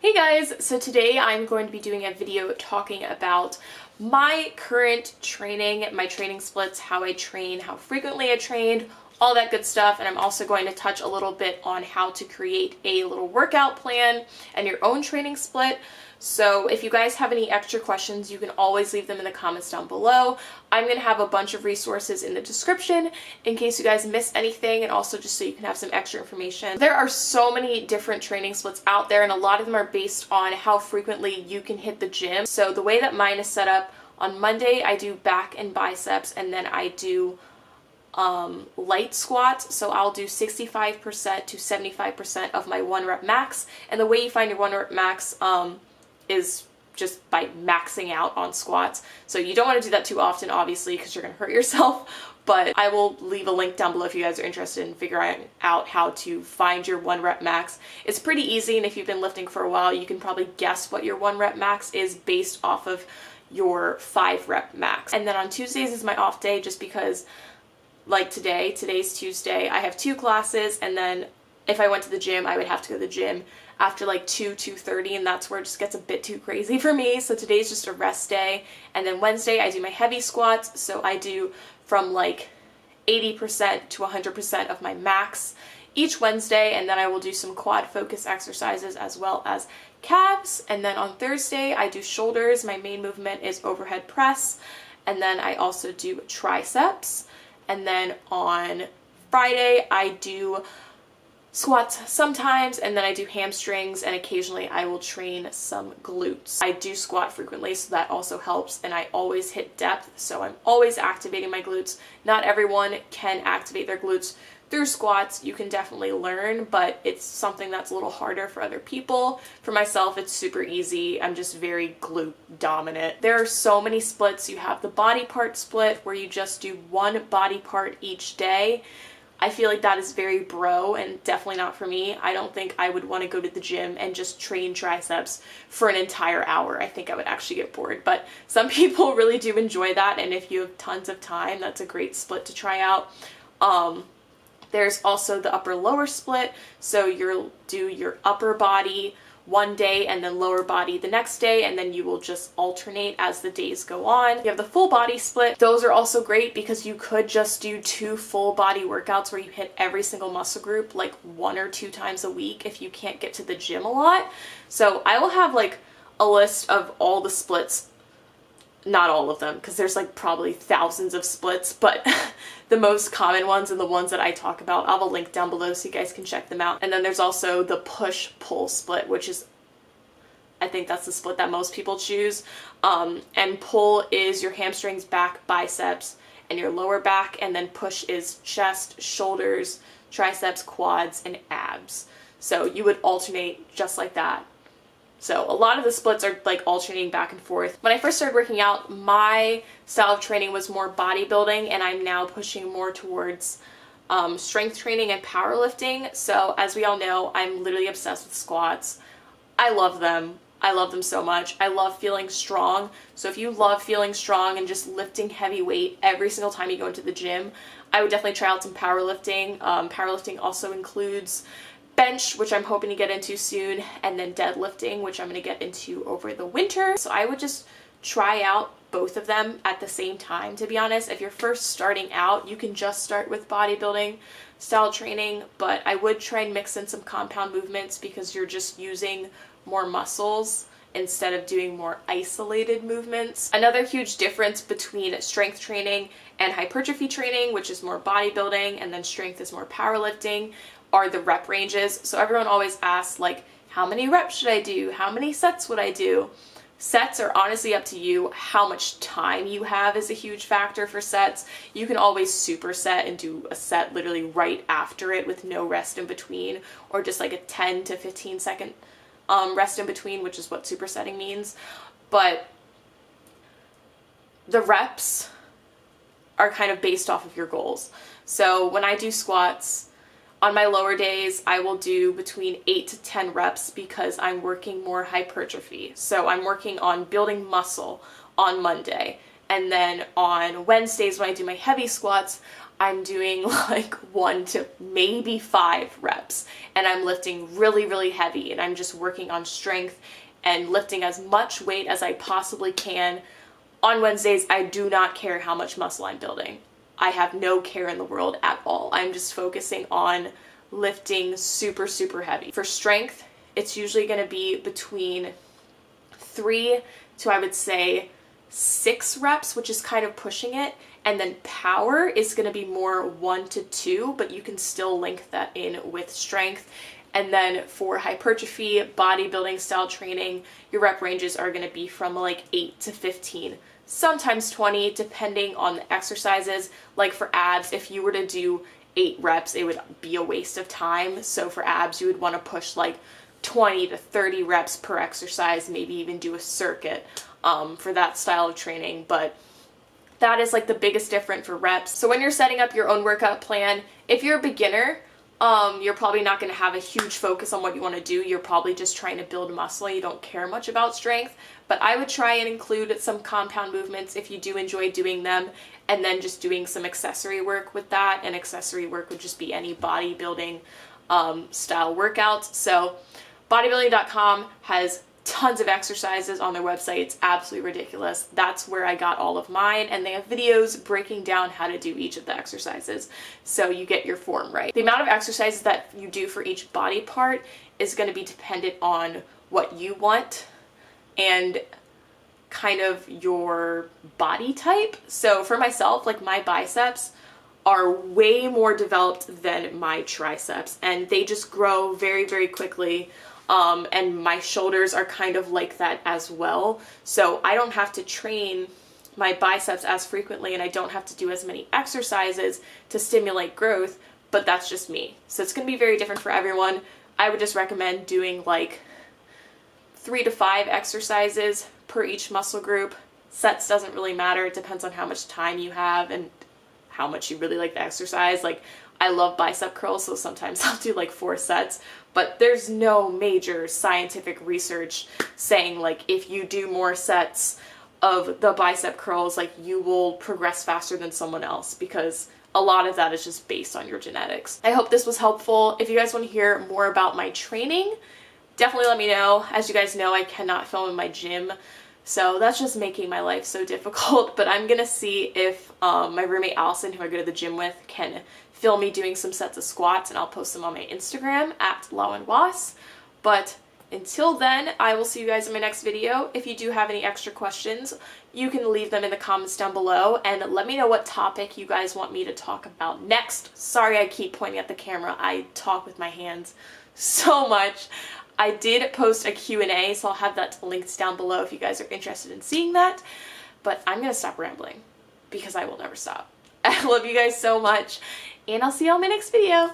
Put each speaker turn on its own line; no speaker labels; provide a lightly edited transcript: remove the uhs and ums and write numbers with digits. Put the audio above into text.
Hey guys, so today I'm going to be doing a video talking about my current training, my training splits, how I train, how frequently I trained, all that good stuff. And I'm also going to touch a little bit on how to create a little workout plan and your own training split. So if you guys have any extra questions, you can always leave them in the comments down below. I'm going to have a bunch of resources in the description in case you guys miss anything, and also just so you can have some extra information. There are so many different training splits out there, and a lot of them are based on how frequently you can hit the gym. So the way that mine is set up, on Monday I do back and biceps, and then I do light squats. So I'll do 65% to 75% of my 1 rep max. And the way you find your 1 rep max is just by maxing out on squats. So you don't want to do that too often, obviously, because you're going to hurt yourself. But I will leave a link down below if you guys are interested in figuring out how to find your 1 rep max. It's pretty easy, and if you've been lifting for a while, you can probably guess what your 1 rep max is based off of your 5 rep max. And then on Tuesdays is my off day, just because, like today's Tuesday, I have 2 classes, and then if I went to the gym, I would have to go to the gym after like 2:30, and that's where it just gets a bit too crazy for me. So today's just a rest day. And then Wednesday I do my heavy squats, so I do from like 80% to 100% of my max each Wednesday, and then I will do some quad focus exercises as well as calves. And then on Thursday I do shoulders. My main movement is overhead press, and then I also do triceps. And then on Friday I do squats sometimes, and then I do hamstrings, and occasionally I will train some glutes. I do squat frequently, so that also helps, and I always hit depth, so I'm always activating my glutes. Not everyone can activate their glutes through squats. You can definitely learn, but it's something that's a little harder for other people. For myself, it's super easy. I'm just very glute dominant. There are so many splits. You have the body part split, where you just do 1 body part each day. I feel like that is very bro and definitely not for me. I don't think I would want to go to the gym and just train triceps for an entire hour. I think I would actually get bored, but some people really do enjoy that, and if you have tons of time, that's a great split to try out. There's also the upper lower split, so you'll do your upper body one day and then lower body the next day, and then you will just alternate as the days go on. You have the full body split. Those are also great because you could just do 2 full body workouts where you hit every single muscle group like 1 or 2 times a week if you can't get to the gym a lot. So I will have like a list of all the splits. Not all of them, because there's like probably thousands of splits, but the most common ones and the ones that I talk about, I'll have a link down below so you guys can check them out. And then there's also the push-pull split, which is, I think that's the split that most people choose. And pull is your hamstrings, back, biceps, and your lower back, and then push is chest, shoulders, triceps, quads, and abs. So you would alternate just like that. So a lot of the splits are like alternating back and forth. When I first started working out, my style of training was more bodybuilding, and I'm now pushing more towards strength training and powerlifting. So as we all know, I'm literally obsessed with squats. I love them. I love them so much. I love feeling strong. So if you love feeling strong and just lifting heavy weight every single time you go into the gym, I would definitely try out some powerlifting. Powerlifting also includes bench, which I'm hoping to get into soon, and then deadlifting, which I'm going to get into over the winter. So I would just try out both of them at the same time, to be honest. If you're first starting out, you can just start with bodybuilding style training, but I would try and mix in some compound movements because you're just using more muscles instead of doing more isolated movements. Another huge difference between strength training and hypertrophy training, which is more bodybuilding, and then strength is more powerlifting, are the rep ranges. So everyone always asks, like, how many reps should I do? How many sets would I do? Sets are honestly up to you. How much time you have is a huge factor for sets. You can always superset and do a set literally right after it with no rest in between, or just like a 10 to 15 second rest in between, which is what supersetting means. But the reps are kind of based off of your goals. So when I do squats, on my lower days, I will do between 8 to 10 reps because I'm working more hypertrophy. So I'm working on building muscle on Monday. And then on Wednesdays, when I do my heavy squats, I'm doing like 1 to maybe 5 reps, and I'm lifting really, really heavy, and I'm just working on strength and lifting as much weight as I possibly can. On Wednesdays, I do not care how much muscle I'm building. I have no care in the world at all. I'm just focusing on lifting super, super heavy. For strength, it's usually going to be between 3 to, I would say, 6 reps, which is kind of pushing it. And then power is going to be more 1 to 2, but you can still link that in with strength. And then for hypertrophy, bodybuilding style training, your rep ranges are going to be from like 8 to 15, sometimes 20, depending on the exercises. Like for abs, if you were to do 8 reps, it would be a waste of time. So for abs, you would want to push like 20 to 30 reps per exercise, maybe even do a circuit for that style of training. But that is like the biggest difference for reps. So when you're setting up your own workout plan, if you're a beginner, you're probably not going to have a huge focus on what you want to do. You're probably just trying to build muscle. You don't care much about strength, but I would try and include some compound movements if you do enjoy doing them, and then just doing some accessory work with that. And accessory work would just be any bodybuilding style workouts. So bodybuilding.com has tons of exercises on their website. It's absolutely ridiculous. That's where I got all of mine, and they have videos breaking down how to do each of the exercises so you get your form right. The amount of exercises that you do for each body part is going to be dependent on what you want and kind of your body type. So for myself, like my biceps are way more developed than my triceps, and they just grow very, very quickly. And my shoulders are kind of like that as well. So I don't have to train my biceps as frequently, and I don't have to do as many exercises to stimulate growth, but that's just me. So it's going to be very different for everyone. I would just recommend doing like 3 to 5 exercises per each muscle group. Sets doesn't really matter. It depends on how much time you have and how much you really like the exercise. Like, I love bicep curls, so sometimes I'll do like 4 sets, but there's no major scientific research saying like if you do more sets of the bicep curls, like you will progress faster than someone else, because a lot of that is just based on your genetics. I hope this was helpful. If you guys want to hear more about my training, definitely let me know. As you guys know, I cannot film in my gym, so that's just making my life so difficult, but I'm gonna see if my roommate Allison, who I go to the gym with, can film me doing some sets of squats, and I'll post them on my Instagram at Lawenwoss. But until then, I will see you guys in my next video. If you do have any extra questions, you can leave them in the comments down below, and let me know what topic you guys want me to talk about next. Sorry I keep pointing at the camera. I talk with my hands so much. I did post a Q&A, so I'll have that linked down below if you guys are interested in seeing that. But I'm going to stop rambling because I will never stop. I love you guys so much, and I'll see you on my next video.